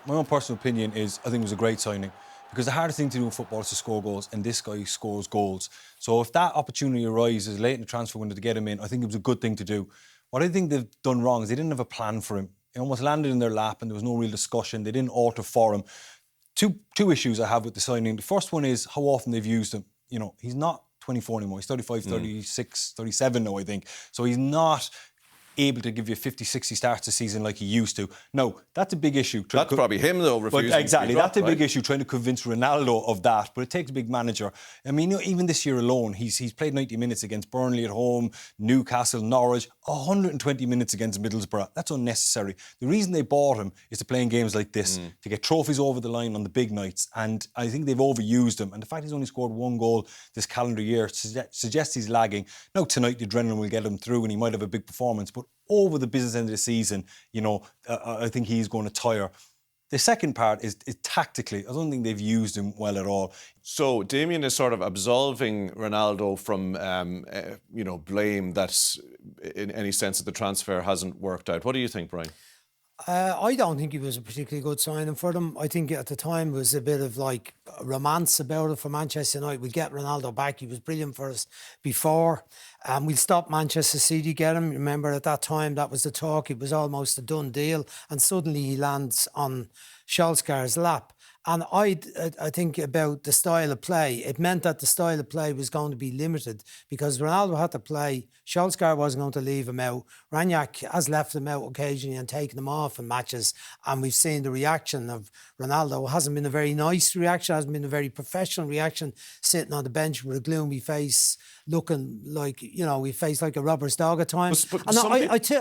My own personal opinion is I think it was a great signing because the hardest thing to do in football is to score goals, and this guy scores goals. So if that opportunity arises late in the transfer window to get him in, I think it was a good thing to do. What I think they've done wrong is they didn't have a plan for him. It almost landed in their lap and there was no real discussion. They didn't alter for him. Two issues I have with the signing. The first one is how often they've used him. You know, he's not 24 anymore. He's 35, 36, 37 now, I think. So he's not able to give you 50, 60 starts a season like he used to. No, that's a big issue. That's probably him, though, refusing but exactly, to be dropped, that's a big issue, trying to convince Ronaldo of that. But it takes a big manager. I mean, you know, even this year alone, he's played 90 minutes against Burnley at home, Newcastle, Norwich, 120 minutes against Middlesbrough. That's unnecessary. The reason they bought him is to play in games like this, to get trophies over the line on the big nights. And I think they've overused him. And the fact he's only scored one goal this calendar year suggests he's lagging. Now, tonight, the adrenaline will get him through and he might have a big performance. But over the business end of the season, you know, I think he's going to tire. The second part is tactically. I don't think they've used him well at all. So Damien is sort of absolving Ronaldo from, blame that's in any sense that the transfer hasn't worked out. What do you think, Brian? I don't think he was a particularly good signing for them. I think at the time there was a bit of like romance about it for Manchester United. We'll get Ronaldo back. He was brilliant for us before. We'll stop Manchester City, get him. Remember at that time that was the talk. It was almost a done deal. And suddenly he lands on Solskjaer's lap. And I think about the style of play. It meant that the style of play was going to be limited because Ronaldo had to play. Solskjaer wasn't going to leave him out. Rangnick has left him out occasionally and taken him off in matches. And we've seen the reaction of Ronaldo. It hasn't been a very nice reaction. It hasn't been a very professional reaction, sitting on the bench with a gloomy face, looking like, you know, he faced like a robber's dog at times. Hold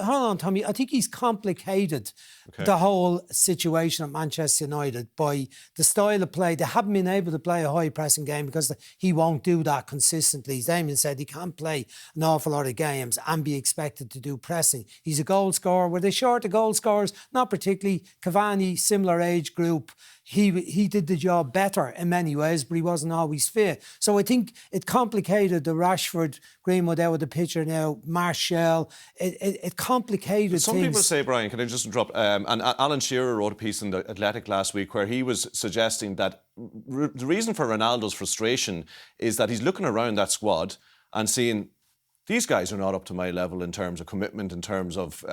on, Tommy. I think he's complicated the whole situation at Manchester United by the style of play. They haven't been able to play a high pressing game because he won't do that consistently. As Damien said, he can't play an awful lot of games and be expected to do pressing. He's a goal scorer. Were they short of goal scorers? Not particularly. Cavani, similar age group. He did the job better in many ways, but he wasn't always fit. So I think it complicated the Rashford, Greenwood out of the picture now, Martial. It complicated Some things. people say, Brian, can I just interrupt? And Alan Shearer wrote a piece in The Athletic last week where he was suggesting that the reason for Ronaldo's frustration is that he's looking around that squad and seeing these guys are not up to my level in terms of commitment, in terms of,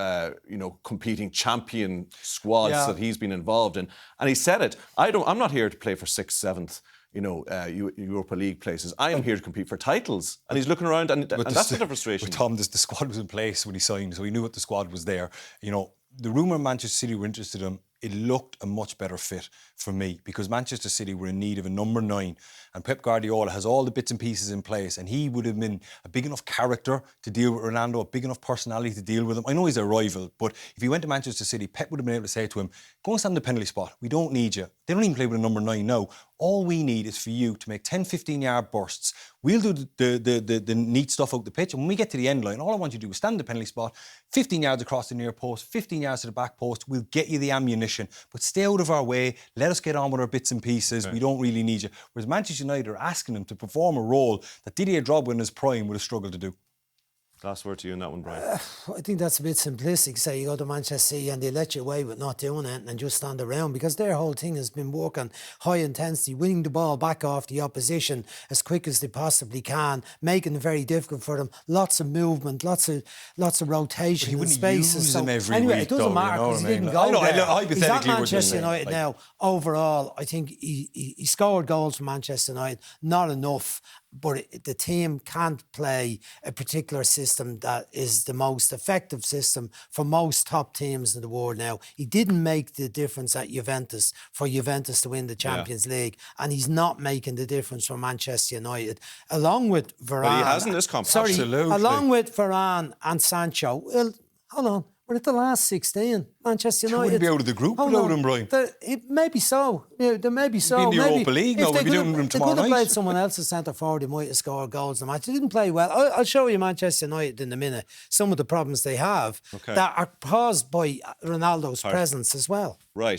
competing champion squads that he's been involved in. And he said it, I'm not here to play for 6th, 7th, Europa League places. I am here to compete for titles. And he's looking around and that's the frustration. With Tom, the squad was in place when he signed, so he knew what the squad was there. You know, the rumour Manchester City were interested in him, it looked a much better fit for me because Manchester City were in need of a number 9 and Pep Guardiola has all the bits and pieces in place and he would have been a big enough character to deal with Ronaldo, a big enough personality to deal with him. I know he's a rival, but if he went to Manchester City, Pep would have been able to say to him, go and stand in the penalty spot. We don't need you. They don't even play with a number 9 now. All we need is for you to make 10, 15-yard bursts. We'll do the neat stuff out the pitch. And when we get to the end line, all I want you to do is stand in the penalty spot, 15 yards across the near post, 15 yards to the back post. We'll get you the ammunition. But stay out of our way. Let us get on with our bits and pieces. Okay. We don't really need you. Whereas Manchester United are asking him to perform a role that Didier Drogba in his prime would have struggled to do. Last word to you on that one, Brian. I think that's a bit simplistic. Say you go to Manchester City and they let you away with not doing anything and just stand around because their whole thing has been working high intensity, winning the ball back off the opposition as quick as they possibly can, making it very difficult for them. Lots of movement, lots of rotation in spaces. Anyway, it doesn't matter because he didn't go there. He's at Manchester United now. Overall, I think he scored goals for Manchester United, not enough. But the team can't play a particular system that is the most effective system for most top teams in the world now. He didn't make the difference at Juventus for Juventus to win the Champions League, and he's not making the difference for Manchester United. Along with Varane... But he has in this competition. Absolutely. Along with Varane and Sancho. Well, hold on. We're at the last 16. Manchester United. Wouldn't be out of the group without him, Brian. Maybe so. Yeah, there may be so. Be in the Europa League now. We'll be doing them tomorrow night. They could have played someone else's centre forward. They might have scored goals in the match. They didn't play well. I'll show you Manchester United in a minute. Some of the problems they have that are caused by Ronaldo's presence as well. Right.